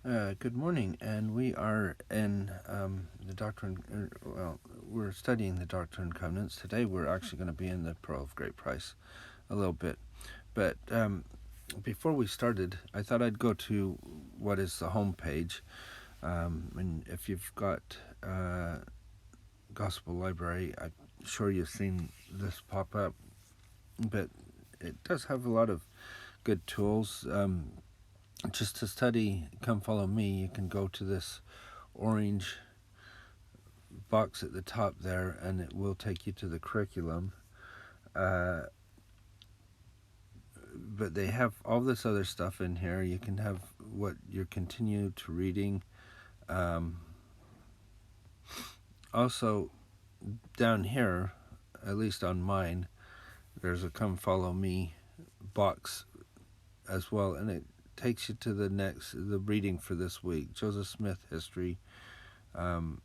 Good morning, and we are in the Doctrine, we're studying the Doctrine and Covenants. Today we're actually going to be in the Pearl of Great Price a little bit. But before we started, I thought I'd go to what is the home page. And if you've got Gospel Library, I'm sure you've seen this pop up. But it does have a lot of good tools. Just to study Come Follow Me, you can go to this orange box at the top there, and it will take you to the curriculum. But they have all this other stuff in here. You can have what you're continued to reading. Also, down here, at least on mine, there's a Come Follow Me box as well, and it takes you to the reading for this week, Joseph Smith history, and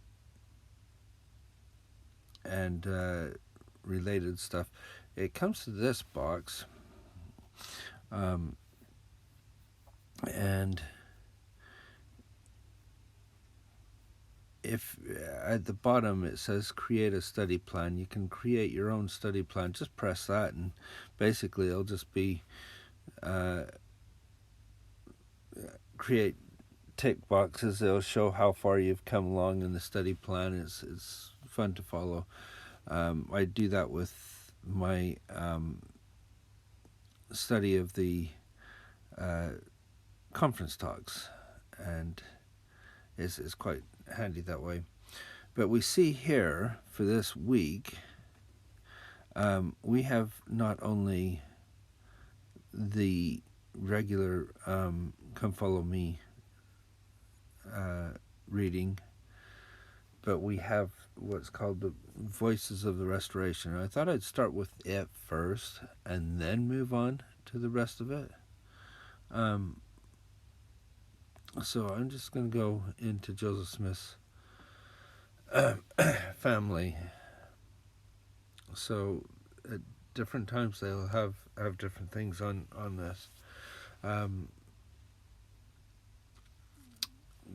related stuff. It comes to this box, and if at the bottom it says create a study plan, you can create your own study plan. Just press that, and basically it'll just be create tick boxes. It'll show how far you've come along in the study plan. It's fun to follow. I do that with my study of the conference talks, and it's quite handy that way. But we see here for this week, we have not only the regular Come Follow Me reading, but we have what's called the Voices of the Restoration. I thought I'd start with it first and then move on to the rest of it. So I'm just going to go into Joseph Smith's family. So at different times they'll have different things on this.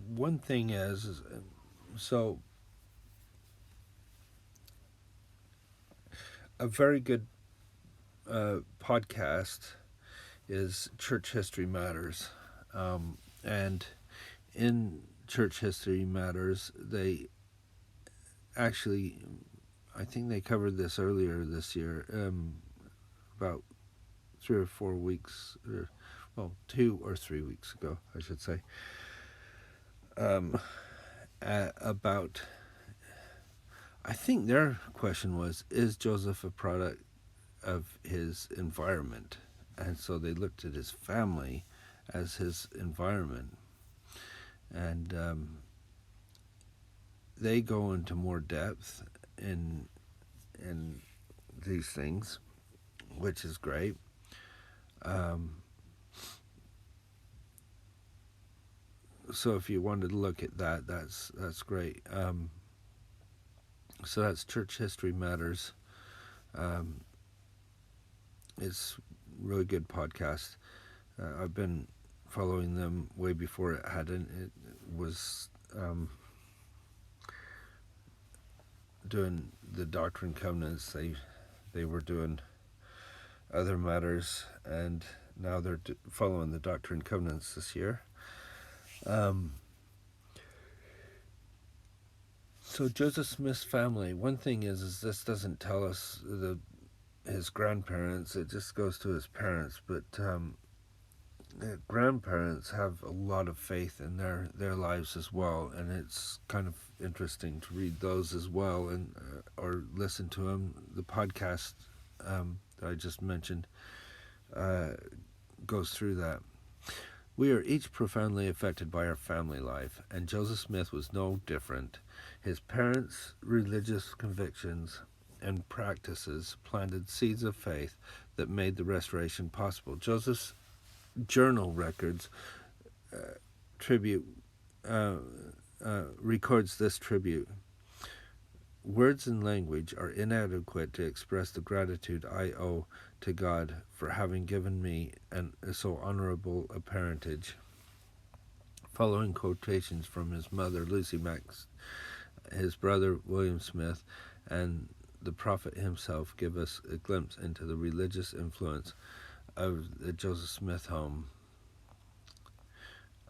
One thing is so a very good podcast is Church History Matters, and in Church History Matters, they actually, I think they covered this earlier this year, about 3 or 4 weeks, or 2 or 3 weeks ago, I should say, about, I think their question was, is Joseph a product of his environment? And so they looked at his family as his environment. And they go into more depth in these things, which is great. So if you wanted to look at that, that's great. So that's Church History Matters. It's a really good podcast. I've been following them way before it was doing the Doctrine and Covenants. They were doing other matters, and now they're following the Doctrine and Covenants this year. So Joseph Smith's family, one thing is this doesn't tell us his grandparents, it just goes to his parents, but grandparents have a lot of faith in their lives as well, and it's kind of interesting to read those as well, and or listen to them. The podcast that I just mentioned goes through that. We are each profoundly affected by our family life, and Joseph Smith was no different. His parents' religious convictions and practices planted seeds of faith that made the restoration possible. Joseph's journal records records this tribute. Words and language are inadequate to express the gratitude I owe to God for having given me so honorable a parentage. following quotations from his mother, Lucy Max, his brother, William Smith, and the prophet himself give us a glimpse into the religious influence of the Joseph Smith home.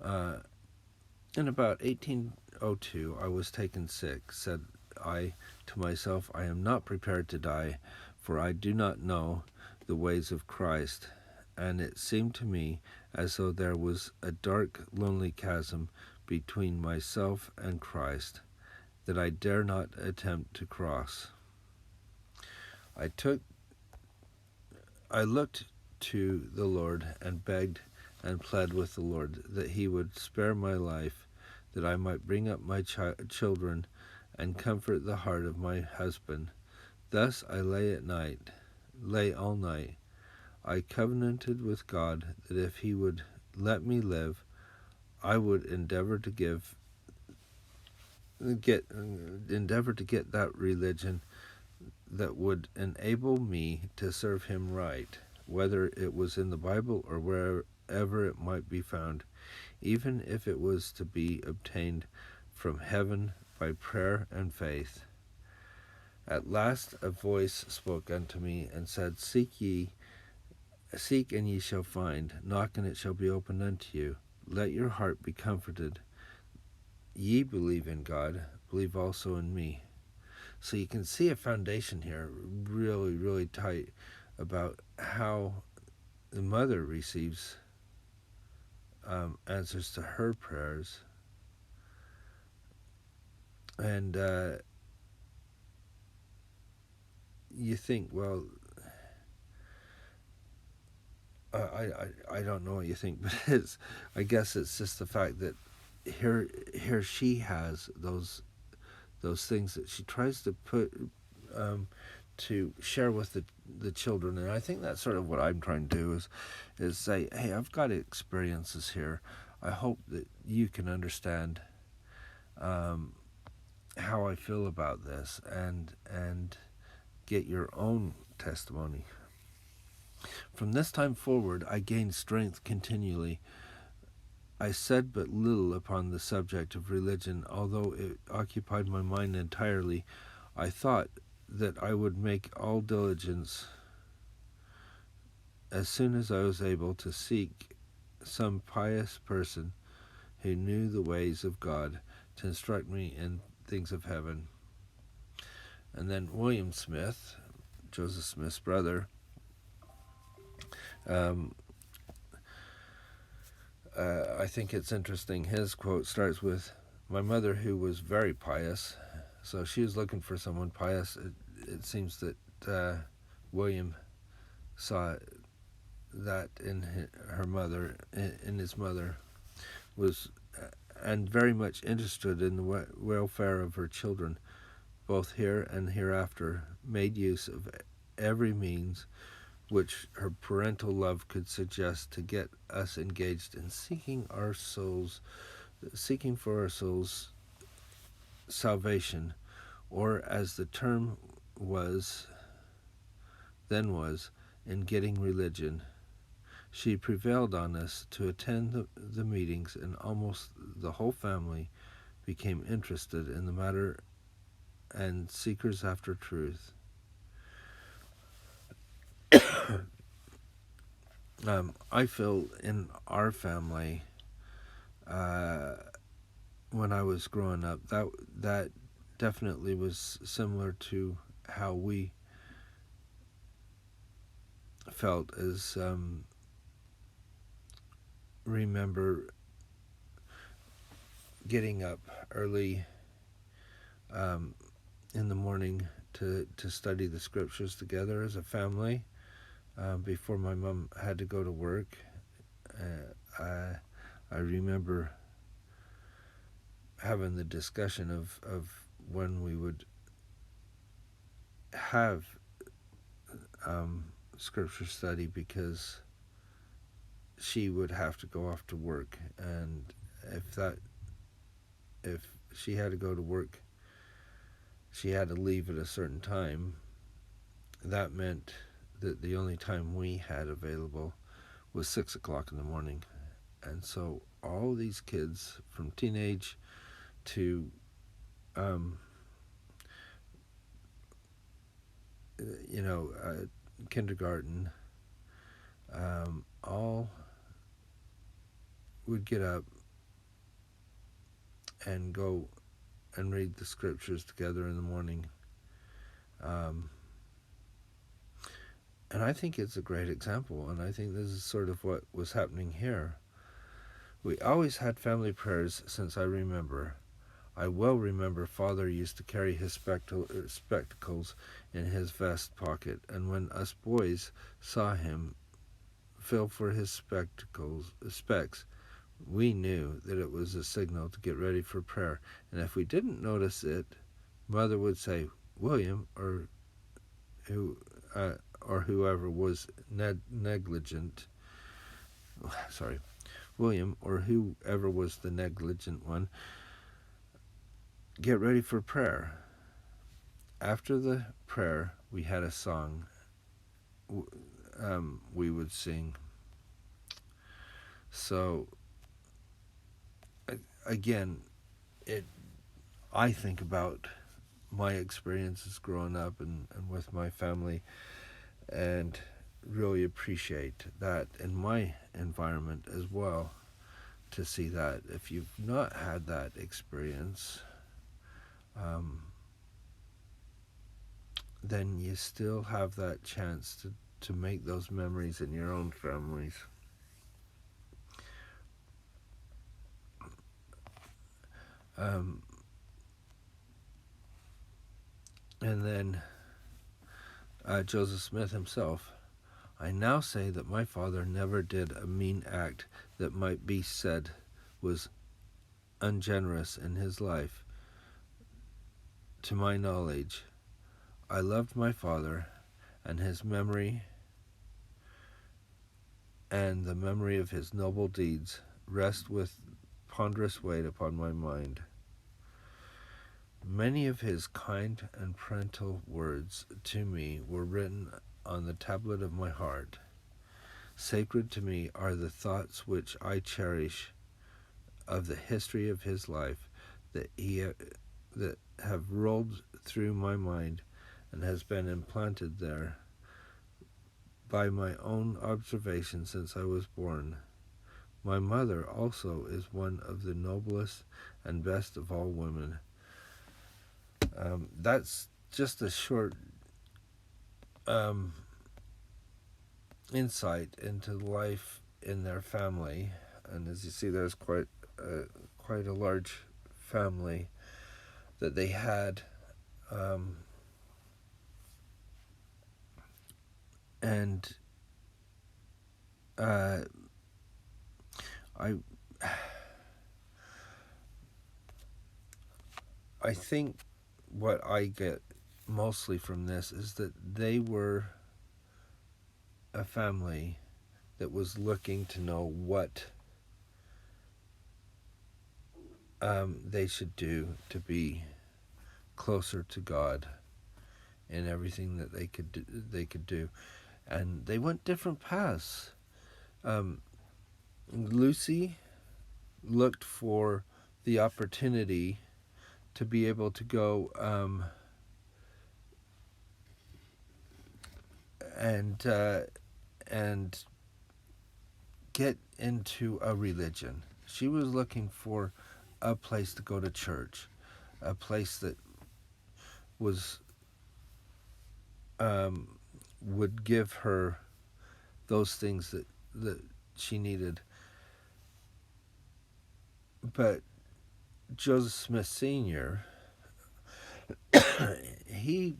In about 1802, I was taken sick. Said I to myself, I am not prepared to die, for I do not know the ways of Christ. And it seemed to me as though there was a dark, lonely chasm between myself and Christ that I dare not attempt to cross. I looked to the Lord and begged and pled with the Lord that he would spare my life, that I might bring up my children and comfort the heart of my husband. Thus I lay all night. I covenanted with God that if he would let me live, I would endeavor to get that religion that would enable me to serve him right, whether it was in the Bible or wherever it might be found, even if it was to be obtained from heaven by prayer and faith. At last a voice spoke unto me and said, Seek and ye shall find, knock and it shall be opened unto you. Let your heart be comforted. Ye believe in God, believe also in me. So you can see a foundation here really, really tight about how the mother receives answers to her prayers. And you think, well, I don't know what you think, but I guess it's just the fact that here she has those things that she tries to put to share with the children, and I think that's sort of what I'm trying to do is say, hey, I've got experiences here. I hope that you can understand how I feel about this and get your own testimony. From this time forward, I gained strength continually. I said but little upon the subject of religion, although it occupied my mind entirely. I thought that I would make all diligence, as soon as I was able, to seek some pious person who knew the ways of God to instruct me in things of heaven. And then William Smith, Joseph Smith's brother, I think it's interesting. His quote starts with, my mother, who was very pious, so she was looking for someone pious. It seems that William saw that in her mother, in his mother, was and very much interested in the welfare of her children, both here and hereafter, made use of every means which her parental love could suggest to get us engaged in seeking for our souls' salvation, or as the term then was, in getting religion. She prevailed on us to attend the meetings, and almost the whole family became interested in the matter and seekers after truth. I feel in our family, when I was growing up, that definitely was similar to how we felt. As remember getting up early in the morning to study the scriptures together as a family. Before my mom had to go to work, I remember having the discussion of when we would have scripture study, because she would have to go off to work, and if she had to go to work, she had to leave at a certain time. That meant that the only time we had available was 6 o'clock in the morning. And so all these kids from teenage to kindergarten, all would get up and go and read the scriptures together in the morning. And I think it's a great example, and I think this is sort of what was happening here. We always had family prayers since I remember. I well remember Father used to carry his spectacles in his vest pocket, and when us boys saw him feel for his specs, we knew that it was a signal to get ready for prayer. And if we didn't notice it, Mother would say, William, or whoever was negligent. Sorry, William, or whoever was the negligent one, get ready for prayer. After the prayer, we had a song we would sing. So, again, I think about my experiences growing up and with my family, and really appreciate that in my environment as well, to see that. If you've not had that experience, then you still have that chance to make those memories in your own families. And then Joseph Smith himself, I now say that my father never did a mean act that might be said was ungenerous in his life. To my knowledge, I loved my father, and his memory and the memory of his noble deeds rest with ponderous weight upon my mind. Many of his kind and parental words to me were written on the tablet of my heart. Sacred to me are the thoughts which I cherish of the history of his life that have rolled through my mind and has been implanted there by my own observation since I was born. My mother also is one of the noblest and best of all women. That's just a short insight into life in their family, and as you see, there's quite a large family that they had, and I think what I get mostly from this is that they were a family that was looking to know what they should do to be closer to God in everything that they could do, and they went different paths. Lucy looked for the opportunity to be able to go and get into a religion. She was looking for a place to go to church, a place that was would give her those things that she needed. But Joseph Smith Sr., he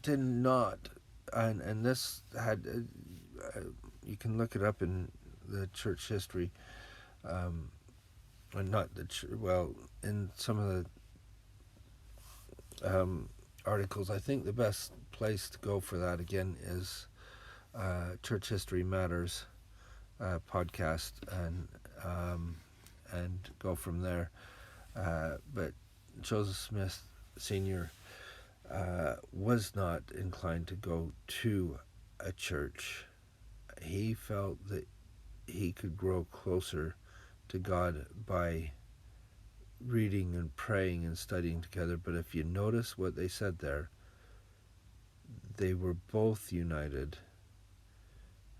did not, and this had, you can look it up in the church history, in some of the articles. I think the best place to go for that again is Church History Matters podcast, and go from there. But Joseph Smith Sr. Was not inclined to go to a church. He felt that he could grow closer to God by reading and praying and studying together. But if you notice what they said there, they were both united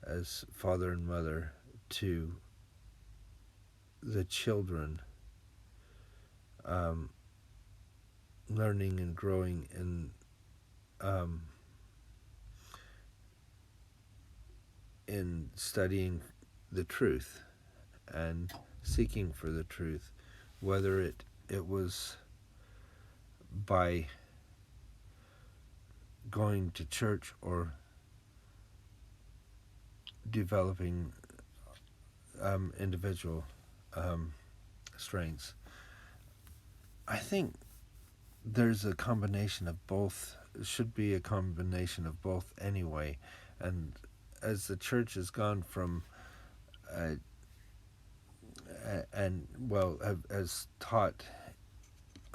as father and mother to the children, learning and growing in studying the truth and seeking for the truth, whether it was by going to church or developing individual strengths. I think there's a combination of both. It should be a combination of both anyway. And as the church has gone from has taught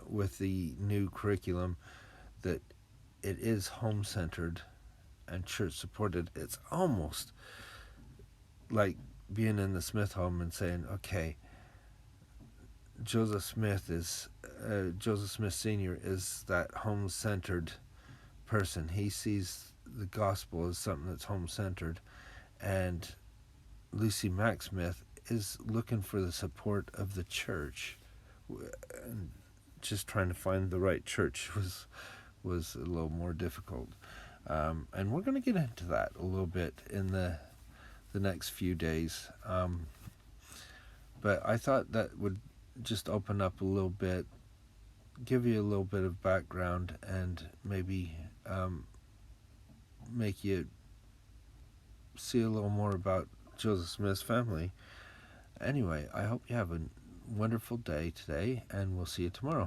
with the new curriculum that it is home-centered and church-supported, it's almost like being in the Smith home and saying, okay, Joseph Smith Sr. is that home-centered person. He sees the gospel as something that's home-centered, and Lucy Mack Smith is looking for the support of the church. And just trying to find the right church was a little more difficult. And we're going to get into that a little bit in the next few days. But I thought that would just open up a little bit, give you a little bit of background, and maybe make you see a little more about Joseph Smith's family. Anyway, I hope you have a wonderful day today, and we'll see you tomorrow.